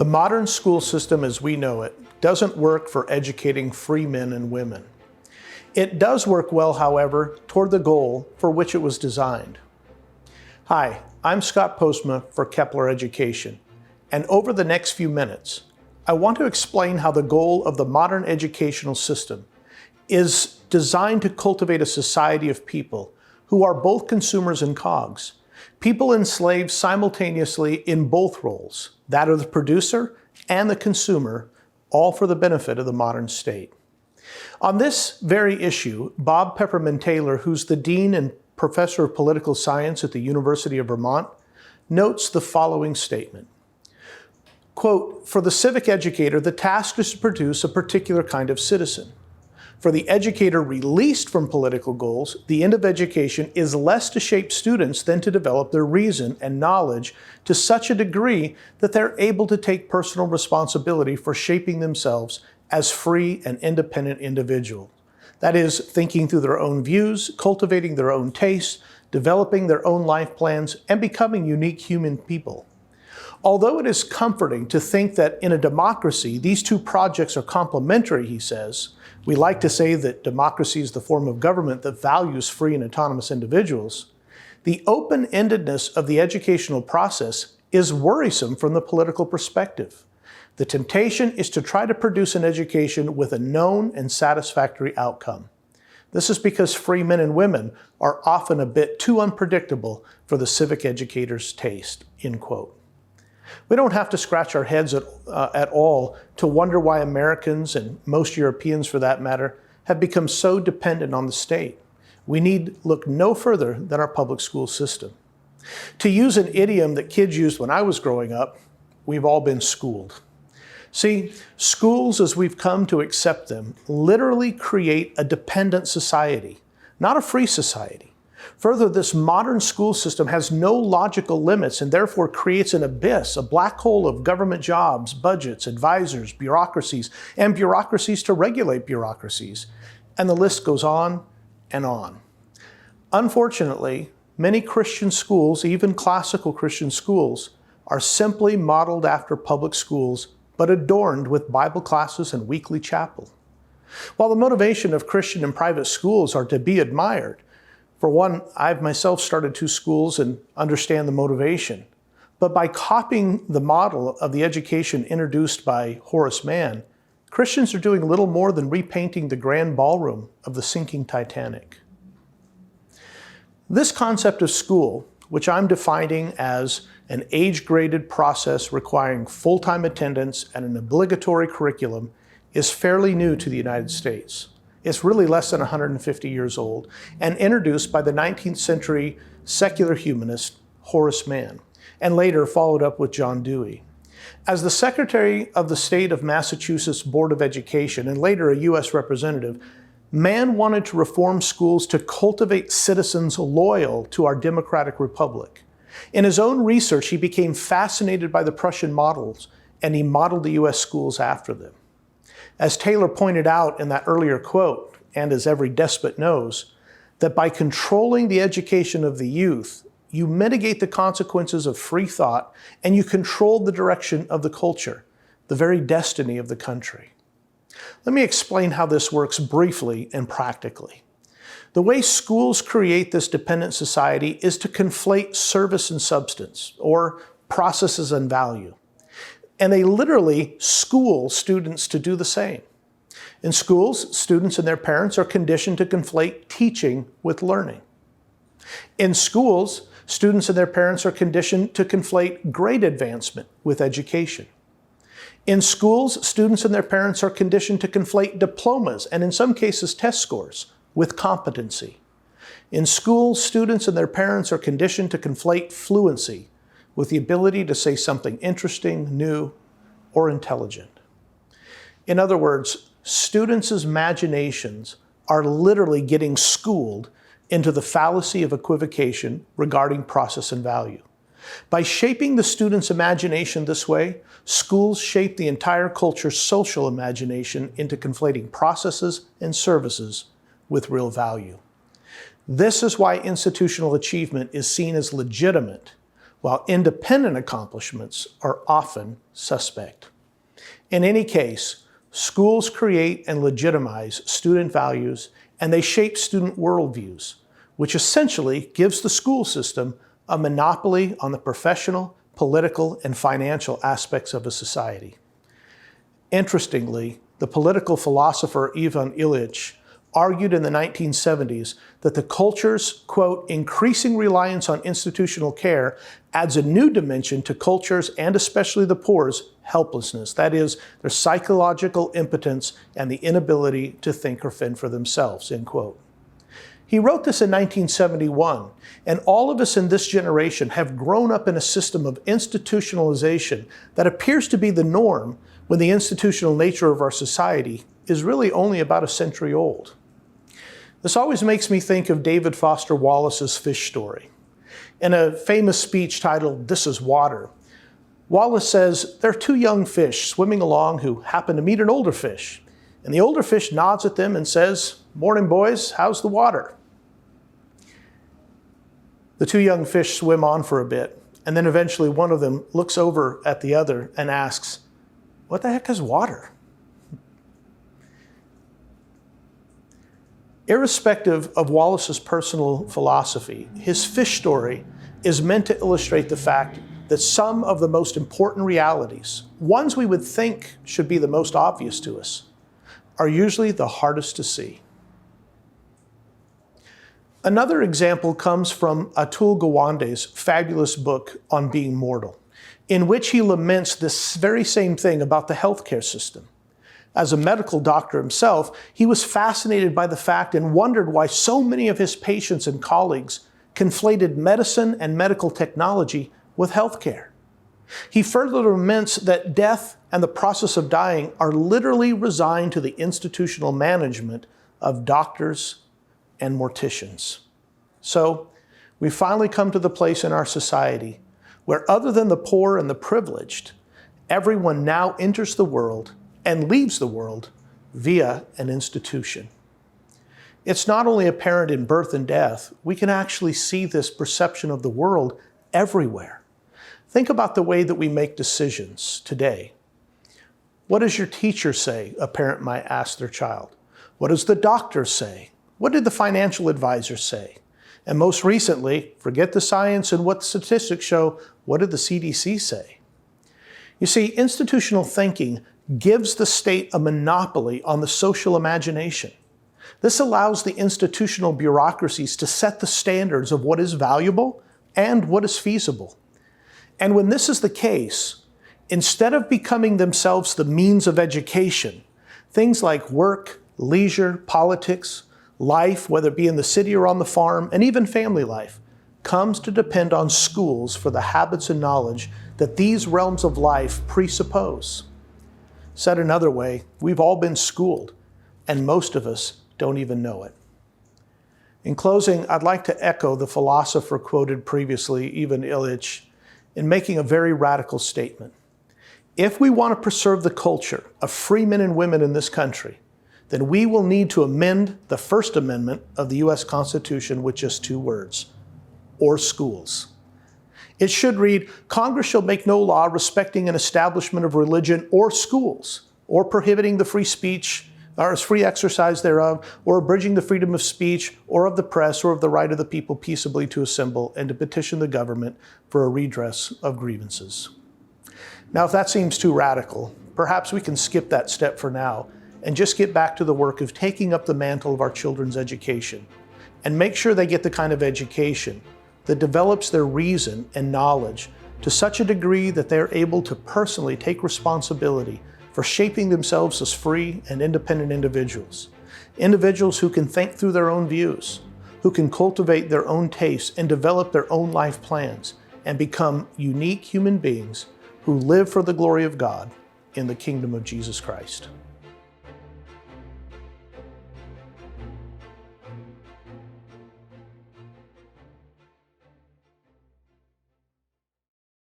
The modern school system as we know it doesn't work for educating free men and women. It does work well, however, toward the goal for which it was designed. Hi, I'm Scott Postma for Kepler Education, and over the next few minutes, I want to explain how the goal of the modern educational system is designed to cultivate a society of people who are both consumers and cogs, people enslaved simultaneously in both roles, that of the producer and the consumer, all for the benefit of the modern state. On this very issue, Bob Peppermint-Taylor, who's the Dean and Professor of Political Science at the University of Vermont, notes the following statement. Quote, "For the civic educator, the task is to produce a particular kind of citizen. For the educator released from political goals, the end of education is less to shape students than to develop their reason and knowledge to such a degree that they're able to take personal responsibility for shaping themselves as free and independent individuals. That is, thinking through their own views, cultivating their own tastes, developing their own life plans, and becoming unique human people. Although it is comforting to think that in a democracy, these two projects are complementary," he says. We like to say that democracy is the form of government that values free and autonomous individuals. The open-endedness of the educational process is worrisome from the political perspective. The temptation is to try to produce an education with a known and satisfactory outcome. This is because free men and women are often a bit too unpredictable for the civic educator's taste," end quote. We don't have to scratch our heads at all to wonder why Americans, and most Europeans for that matter, have become so dependent on the state. We need look no further than our public school system. To use an idiom that kids used when I was growing up, we've all been schooled. See, schools as we've come to accept them literally create a dependent society, not a free society. Further, this modern school system has no logical limits and therefore creates an abyss, a black hole of government jobs, budgets, advisors, bureaucracies, and bureaucracies to regulate bureaucracies. And the list goes on and on. Unfortunately, many Christian schools, even classical Christian schools, are simply modeled after public schools, but adorned with Bible classes and weekly chapel. While the motivation of Christian and private schools are to be admired, for one, I've myself started two schools and understand the motivation. But by copying the model of the education introduced by Horace Mann, Christians are doing little more than repainting the grand ballroom of the sinking Titanic. This concept of school, which I'm defining as an age-graded process requiring full-time attendance and an obligatory curriculum, is fairly new to the United States. It's really less than 150 years old and introduced by the 19th century secular humanist Horace Mann, and later followed up with John Dewey. As the Secretary of the State of Massachusetts Board of Education and later a U.S. representative, Mann wanted to reform schools to cultivate citizens loyal to our democratic republic. In his own research, he became fascinated by the Prussian models, and he modeled the U.S. schools after them. As Taylor pointed out in that earlier quote, and as every despot knows, that by controlling the education of the youth, you mitigate the consequences of free thought and you control the direction of the culture, the very destiny of the country. Let me explain how this works briefly and practically. The way schools create this dependent society is to conflate service and substance, or processes and value. And they literally school students to do the same. In schools, students and their parents are conditioned to conflate teaching with learning. In schools, students and their parents are conditioned to conflate grade advancement with education. In schools, students and their parents are conditioned to conflate diplomas and in some cases test scores with competency. In schools, students and their parents are conditioned to conflate fluency with the ability to say something interesting, new, or intelligent. In other words, students' imaginations are literally getting schooled into the fallacy of equivocation regarding process and value. By shaping the student's imagination this way, schools shape the entire culture's social imagination into conflating processes and services with real value. This is why institutional achievement is seen as legitimate while independent accomplishments are often suspect. In any case, schools create and legitimize student values, and they shape student worldviews, which essentially gives the school system a monopoly on the professional, political, and financial aspects of a society. Interestingly, the political philosopher Ivan Illich argued in the 1970s that the culture's, quote, increasing reliance on institutional care adds a new dimension to cultures, and especially the poor's, helplessness. That is, their psychological impotence and the inability to think or fend for themselves, end quote. He wrote this in 1971, and all of us in this generation have grown up in a system of institutionalization that appears to be the norm when the institutional nature of our society is really only about a century old. This always makes me think of David Foster Wallace's fish story. In a famous speech titled, "This is Water," Wallace says, there are two young fish swimming along who happen to meet an older fish. And the older fish nods at them and says, "Morning, boys, how's the water?" The two young fish swim on for a bit, and then eventually one of them looks over at the other and asks, "What the heck is water?" Irrespective of Wallace's personal philosophy, his fish story is meant to illustrate the fact that some of the most important realities, ones we would think should be the most obvious to us, are usually the hardest to see. Another example comes from Atul Gawande's fabulous book on being mortal, in which he laments this very same thing about the healthcare system. As a medical doctor himself, he was fascinated by the fact and wondered why so many of his patients and colleagues conflated medicine and medical technology with healthcare. He further laments that death and the process of dying are literally resigned to the institutional management of doctors and morticians. So, we finally come to the place in our society where, other than the poor and the privileged, everyone now enters the world and leaves the world via an institution. It's not only apparent in birth and death, we can actually see this perception of the world everywhere. Think about the way that we make decisions today. What does your teacher say? A parent might ask their child. What does the doctor say? What did the financial advisor say? And most recently, forget the science and what the statistics show, what did the CDC say? You see, institutional thinking gives the state a monopoly on the social imagination. This allows the institutional bureaucracies to set the standards of what is valuable and what is feasible. And when this is the case, instead of becoming themselves the means of education, things like work, leisure, politics, life, whether it be in the city or on the farm, and even family life, comes to depend on schools for the habits and knowledge that these realms of life presuppose. Said another way, we've all been schooled, and most of us don't even know it. In closing, I'd like to echo the philosopher quoted previously, Ivan Illich, in making a very radical statement. If we want to preserve the culture of free men and women in this country, then we will need to amend the First Amendment of the U.S. Constitution with just two words, or schools. It should read, Congress shall make no law respecting an establishment of religion or schools, or prohibiting the free speech or free exercise thereof, or abridging the freedom of speech or of the press or of the right of the people peaceably to assemble and to petition the government for a redress of grievances. Now, if that seems too radical, perhaps we can skip that step for now and just get back to the work of taking up the mantle of our children's education and make sure they get the kind of education that develops their reason and knowledge to such a degree that they're able to personally take responsibility for shaping themselves as free and independent individuals. Individuals who can think through their own views, who can cultivate their own tastes and develop their own life plans and become unique human beings who live for the glory of God in the kingdom of Jesus Christ.